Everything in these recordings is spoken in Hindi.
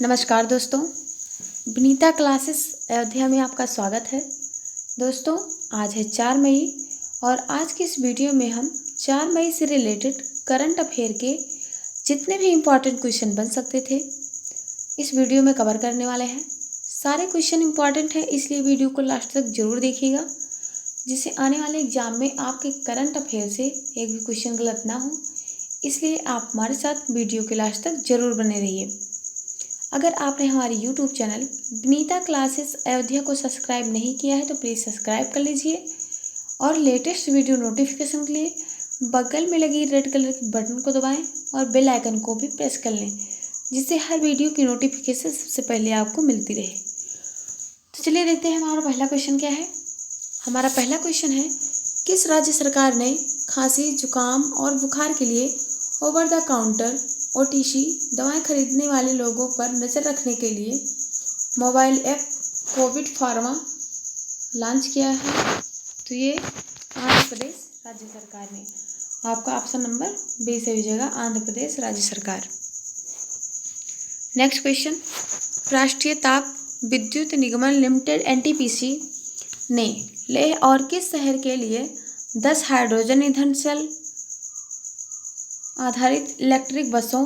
नमस्कार दोस्तों, विनीता क्लासेस अयोध्या में आपका स्वागत है। दोस्तों, आज है 4 मई और आज की इस वीडियो में हम 4 मई से रिलेटेड करंट अफेयर के जितने भी इम्पॉर्टेंट क्वेश्चन बन सकते थे इस वीडियो में कवर करने वाले हैं। सारे क्वेश्चन इम्पॉर्टेंट हैं, इसलिए वीडियो को लास्ट तक जरूर देखिएगा, जिससे आने वाले एग्जाम में आपके करंट अफेयर से एक भी क्वेश्चन गलत ना हो। इसलिए आप हमारे साथ वीडियो के लास्ट तक जरूर बने रहिए। अगर आपने हमारे YouTube channel Vinita classes Ayodhya को सब्सक्राइब नहीं किया है तो प्लीज़ सब्सक्राइब कर लीजिए और लेटेस्ट वीडियो नोटिफिकेशन के लिए बगल में लगी रेड कलर की बटन को दबाएं और बेल आइकन को भी प्रेस कर लें, जिससे हर वीडियो की नोटिफिकेशन सबसे पहले आपको मिलती रहे। तो चलिए देखते हैं हमारा पहला क्वेश्चन क्या है। हमारा पहला क्वेश्चन है, किस राज्य सरकार ने खांसी, जुकाम और बुखार के लिए ओवर द काउंटर OTC दवाएं खरीदने वाले लोगों पर नज़र रखने के लिए mobile app Covid pharma launch किया है? तो ये आंध्र प्रदेश राज्य सरकार ने। आपका ऑप्शन नंबर बी से हो जाएगा, आंध्र प्रदेश राज्य सरकार। नेक्स्ट क्वेश्चन, राष्ट्रीय ताप विद्युत निगम लिमिटेड NTPC ने लेह और किस शहर के लिए 10 हाइड्रोजन ईंधन सेल आधारित इलेक्ट्रिक बसों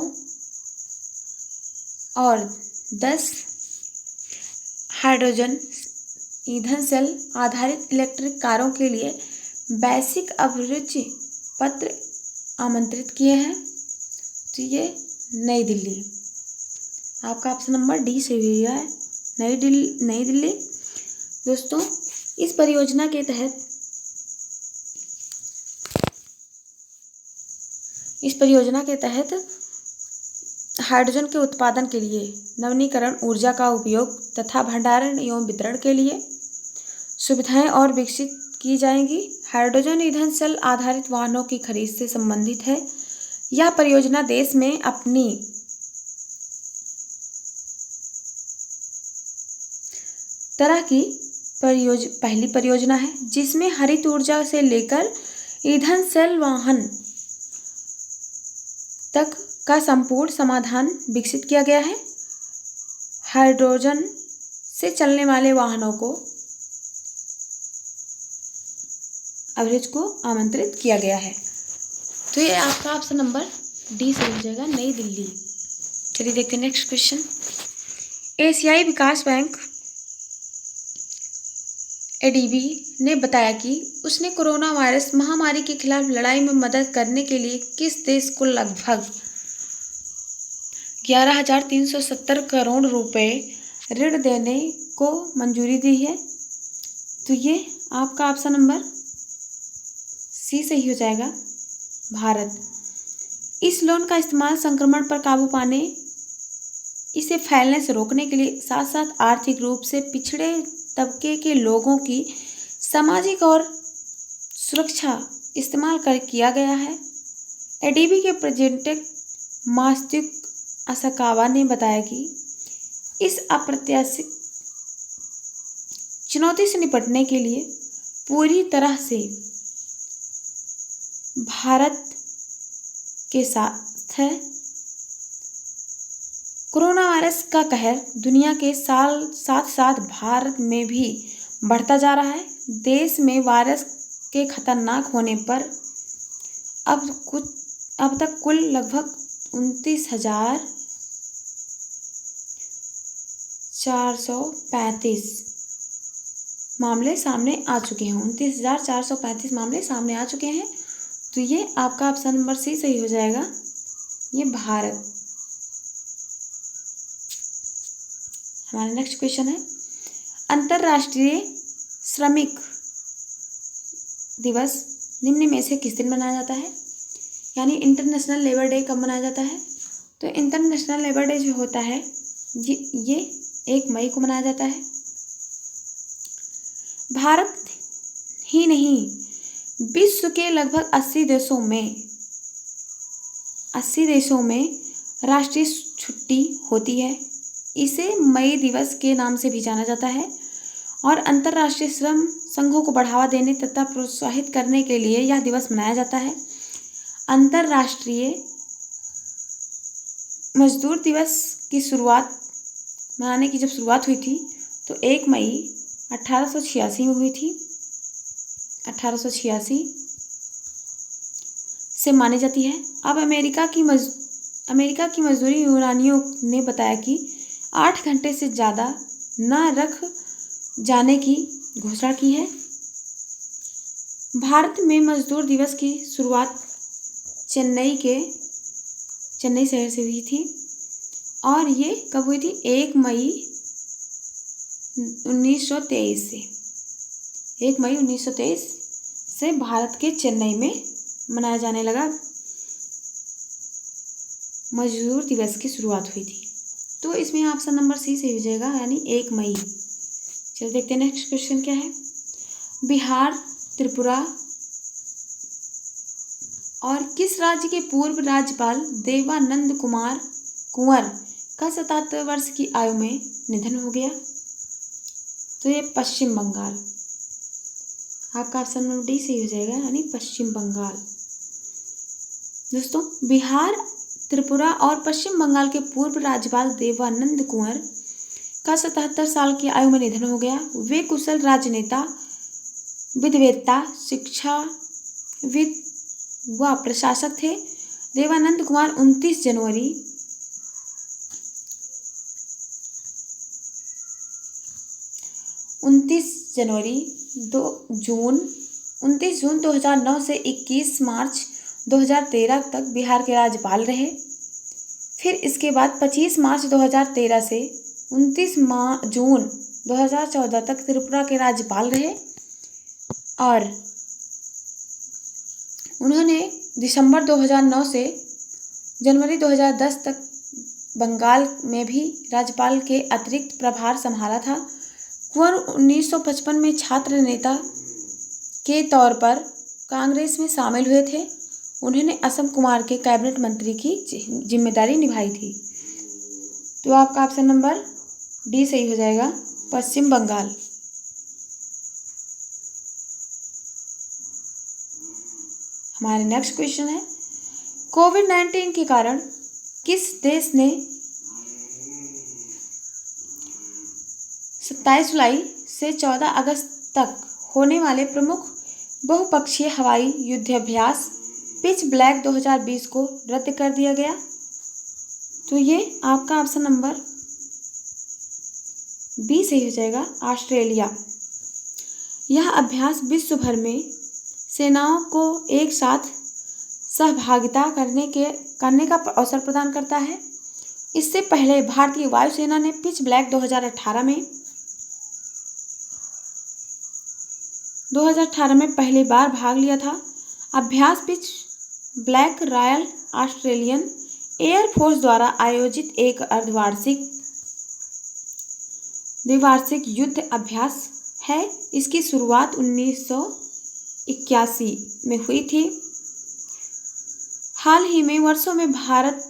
और 10 हाइड्रोजन ईंधन सेल आधारित इलेक्ट्रिक कारों के लिए वैश्विक अभिरुचि पत्र आमंत्रित किए हैं? तो ये नई दिल्ली। आपका ऑप्शन नंबर डी से हुआ है, नई दिल्ली। दोस्तों, इस परियोजना के तहत हाइड्रोजन के उत्पादन के लिए नवीनीकरण ऊर्जा का उपयोग तथा भंडारण एवं वितरण के लिए सुविधाएं और विकसित की जाएंगी। हाइड्रोजन ईंधन सेल आधारित वाहनों की खरीद से संबंधित है। यह परियोजना देश में अपनी तरह की पहली परियोजना है जिसमें हरित ऊर्जा से लेकर ईंधन सेल वाहन तक का संपूर्ण समाधान विकसित किया गया है। हाइड्रोजन से चलने वाले वाहनों को अभिरुचि को आमंत्रित किया गया है। तो ये आपका ऑप्शन नंबर डी से हो जाएगा, नई दिल्ली। चलिए देखते हैं नेक्स्ट क्वेश्चन। एशियाई विकास बैंक ADB ने बताया कि उसने कोरोना वायरस महामारी के खिलाफ लड़ाई में मदद करने के लिए किस देश को लगभग 11,370 करोड़ रुपए ऋण देने को मंजूरी दी है? तो ये आपका ऑप्शन नंबर सी सही हो जाएगा, भारत। इस लोन का इस्तेमाल संक्रमण पर काबू पाने, इसे फैलने से रोकने के लिए, साथ साथ आर्थिक रूप से पिछड़े तबके के लोगों की सामाजिक और सुरक्षा इस्तेमाल कर किया गया है। ADB के प्रेसिडेंट मात्सुको असाकावा ने बताया कि इस अप्रत्याशित चुनौती से निपटने के लिए पूरी तरह से भारत के साथ है। कोरोना वायरस का कहर दुनिया के साथ साथ भारत में भी बढ़ता जा रहा है। देश में वायरस के खतरनाक होने पर अब तक कुल लगभग 29,435 मामले सामने आ चुके हैं। 29,435 मामले सामने आ चुके हैं। तो ये आपका ऑप्शन नंबर सी सही हो जाएगा, ये भारत। हमारा नेक्स्ट क्वेश्चन है, अंतर्राष्ट्रीय श्रमिक दिवस निम्न में से किस दिन मनाया जाता है? यानी इंटरनेशनल लेबर डे कब मनाया जाता है? तो इंटरनेशनल लेबर डे जो होता है ये 1 मई को मनाया जाता है। भारत ही नहीं, विश्व के लगभग 80 देशों में राष्ट्रीय छुट्टी होती है। इसे मई दिवस के नाम से भी जाना जाता है और अंतर्राष्ट्रीय श्रम संघों को बढ़ावा देने तथा प्रोत्साहित करने के लिए यह दिवस मनाया जाता है। अंतर्राष्ट्रीय मजदूर दिवस की शुरुआत मनाने की जब शुरुआत हुई थी तो 1 मई 1886 में हुई थी। 1886 से मानी जाती है। अब अमेरिका की मजदूरी यूनानियों ने बताया कि 8 घंटे से ज़्यादा न रख जाने की घोषणा की है। भारत में मजदूर दिवस की शुरुआत चेन्नई शहर से हुई थी और ये कब हुई थी? 1 मई 1923 से। 1 मई 1923 से भारत के चेन्नई में मनाया जाने लगा मजदूर दिवस की शुरुआत हुई थी। तो इसमें ऑप्शन नंबर सी सही हो जाएगा, यानी 1 मई। चलिए देखते हैं नेक्स्ट क्वेश्चन क्या है। बिहार, त्रिपुरा और किस राज्य के पूर्व राज्यपाल देवानंद कुंवर का 77 वर्ष की आयु में निधन हो गया? तो ये पश्चिम बंगाल। आपका ऑप्शन नंबर डी सही हो जाएगा, यानी पश्चिम बंगाल। दोस्तों, बिहार, त्रिपुरा और पश्चिम बंगाल के पूर्व राज्यपाल देवानंद कुंवर का 77 साल की आयु में निधन हो गया। वे कुशल राजनेता, विद्ववेत्ता, शिक्षाविद व प्रशासक थे। देवानंद कुंवर 29 जनवरी 29 जून 2009 से 21 मार्च 2013 तक बिहार के राज्यपाल रहे। फिर इसके बाद 25 मार्च 2013 से 29 जून 2014 तक त्रिपुरा के राज्यपाल रहे और उन्होंने दिसंबर 2009 से जनवरी 2010 तक बंगाल में भी राज्यपाल के अतिरिक्त प्रभार संभाला था। कुंवर 1955 में छात्र नेता के तौर पर कांग्रेस में शामिल हुए थे। उन्होंने असम कुमार के कैबिनेट मंत्री की जिम्मेदारी निभाई थी। तो आपका ऑप्शन नंबर डी सही हो जाएगा, पश्चिम बंगाल। हमारे नेक्स्ट क्वेश्चन है, कोविड-19 के कारण किस देश ने 27 जुलाई से 14 अगस्त तक होने वाले प्रमुख बहुपक्षीय हवाई युद्धाभ्यास पिच ब्लैक 2020 को रद्द कर दिया गया? तो ये आपका ऑप्शन नंबर बी सही हो जाएगा, ऑस्ट्रेलिया। यह अभ्यास विश्व भर में सेनाओं को एक साथ सहभागिता करने का अवसर प्रदान करता है। इससे पहले भारतीय वायुसेना ने पिच ब्लैक 2018 में पहली बार भाग लिया था। अभ्यास pitch black royal Australian air force द्वारा आयोजित एक द्विवार्षिक युद्ध अभ्यास है। इसकी शुरुआत 1981 में हुई थी। हाल ही में वर्षों में भारत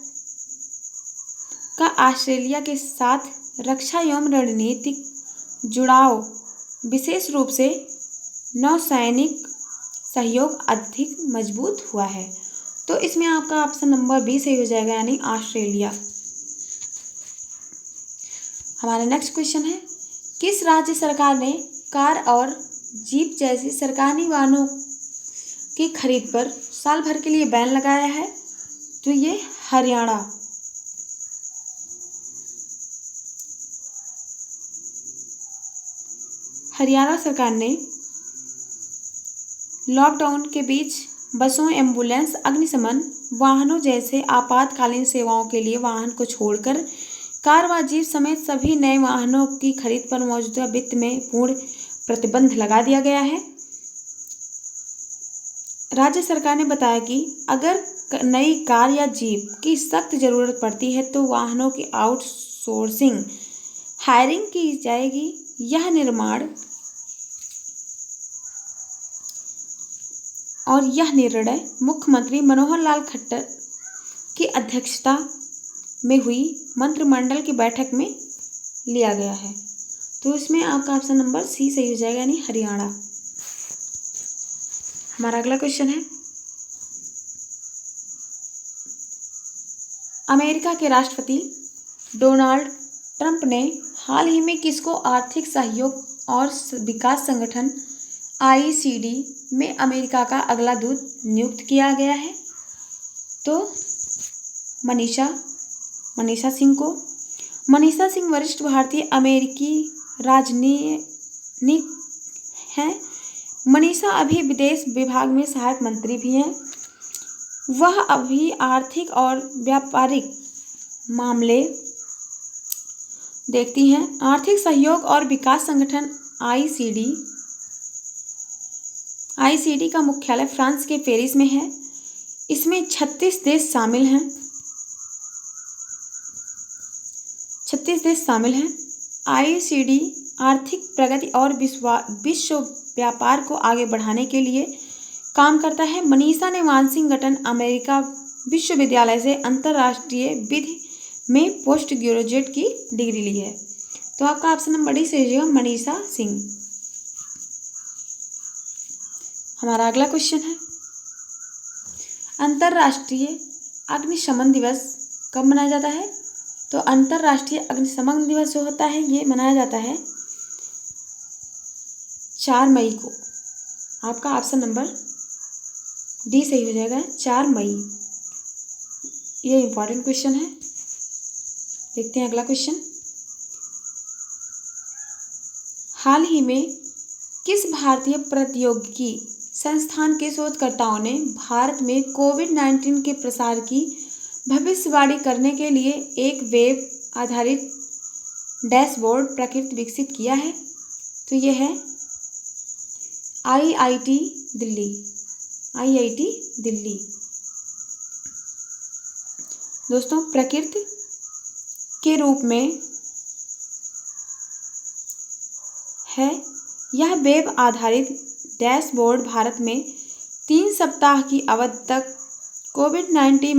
का ऑस्ट्रेलिया के साथ रक्षा एवं रणनीतिक जुड़ाव, विशेष रूप से नौसैनिक सहयोग अधिक मजबूत हुआ है। तो इसमें आपका ऑप्शन नंबर बी सही हो जाएगा, यानी ऑस्ट्रेलिया। हमारा नेक्स्ट क्वेश्चन है, किस राज्य सरकार ने कार और जीप जैसी सरकारी वाहनों की खरीद पर साल भर के लिए बैन लगाया है? तो ये हरियाणा। हरियाणा सरकार ने लॉकडाउन के बीच बसों, एम्बुलेंस, अग्निशमन वाहनों जैसे आपातकालीन सेवाओं के लिए वाहन को छोड़कर कार व जीप समेत सभी नए वाहनों की खरीद पर मौजूदा वित्त में पूर्ण प्रतिबंध लगा दिया गया है। राज्य सरकार ने बताया कि अगर नई कार या जीप की सख्त जरूरत पड़ती है तो वाहनों की आउटसोर्सिंग हायरिंग की जाएगी। यह निर्णय मुख्यमंत्री मनोहर लाल खट्टर की अध्यक्षता में हुई मंत्रिमंडल की बैठक में लिया गया है। तो इसमें आपका ऑप्शन नंबर सी सही हो जाएगा, यानी हरियाणा। हमारा अगला क्वेश्चन है, अमेरिका के राष्ट्रपति डोनाल्ड ट्रंप ने हाल ही में किसको आर्थिक सहयोग और विकास संगठन OECD में अमेरिका का अगला दूत नियुक्त किया गया है? तो मनीषा सिंह को। मनीषा सिंह वरिष्ठ भारतीय अमेरिकी राजनीतिक हैं। मनीषा अभी विदेश विभाग में सहायक मंत्री भी हैं। वह अभी आर्थिक और व्यापारिक मामले देखती हैं। आर्थिक सहयोग और विकास संगठन OECD का मुख्यालय फ्रांस के पेरिस में है। इसमें 36 देश शामिल हैं। 36 देश शामिल हैं। OECD आर्थिक प्रगति और विश्व व्यापार को आगे बढ़ाने के लिए काम करता है। मनीषा ने वाशिंगटन अमेरिका विश्वविद्यालय से अंतर्राष्ट्रीय विधि में पोस्ट ग्रेजुएट की डिग्री ली है। तो आपका ऑप्शन नंबर डी सही हो जाएगा, मनीषा सिंह। हमारा अगला क्वेश्चन है, अंतर्राष्ट्रीय अग्निशमन दिवस कब मनाया जाता है? तो अंतर्राष्ट्रीय अग्निशमन दिवस जो होता है ये मनाया जाता है 4 मई को। आपका ऑप्शन नंबर डी सही हो जाएगा, 4 मई। ये इंपॉर्टेंट क्वेश्चन है। देखते हैं अगला क्वेश्चन, हाल ही में किस भारतीय प्रौद्योगिकी संस्थान के शोधकर्ताओं ने भारत में कोविड-19 के प्रसार की भविष्यवाणी करने के लिए एक वेब आधारित डैशबोर्ड प्रकृति विकसित किया है? तो यह है IIT दिल्ली। दोस्तों, प्रकृति के रूप में है यह वेब आधारित डैशबोर्ड भारत में 3 सप्ताह की अवधि तक कोविड-19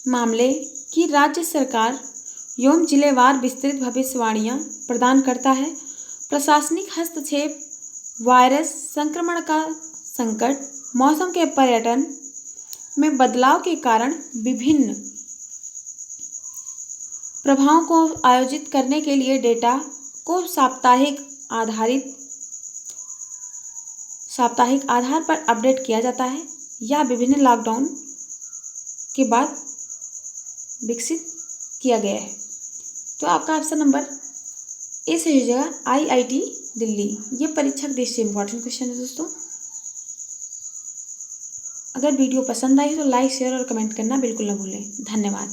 मामले की राज्य सरकार एवं जिलेवार विस्तृत भविष्यवाणियां प्रदान करता है। प्रशासनिक हस्तक्षेप, वायरस संक्रमण का संकट, मौसम के पर्यटन में बदलाव के कारण विभिन्न प्रभावों को आयोजित करने के लिए डेटा को साप्ताहिक आधार पर अपडेट किया जाता है या विभिन्न लॉकडाउन के बाद विकसित किया गया है। तो आपका ऑप्शन नंबर ए सही हो जाएगा, IIT दिल्ली। ये परीक्षा के दृष्टि से इंपॉर्टेंट क्वेश्चन है दोस्तों। अगर वीडियो पसंद आई तो लाइक, शेयर और कमेंट करना बिल्कुल न भूलें। धन्यवाद।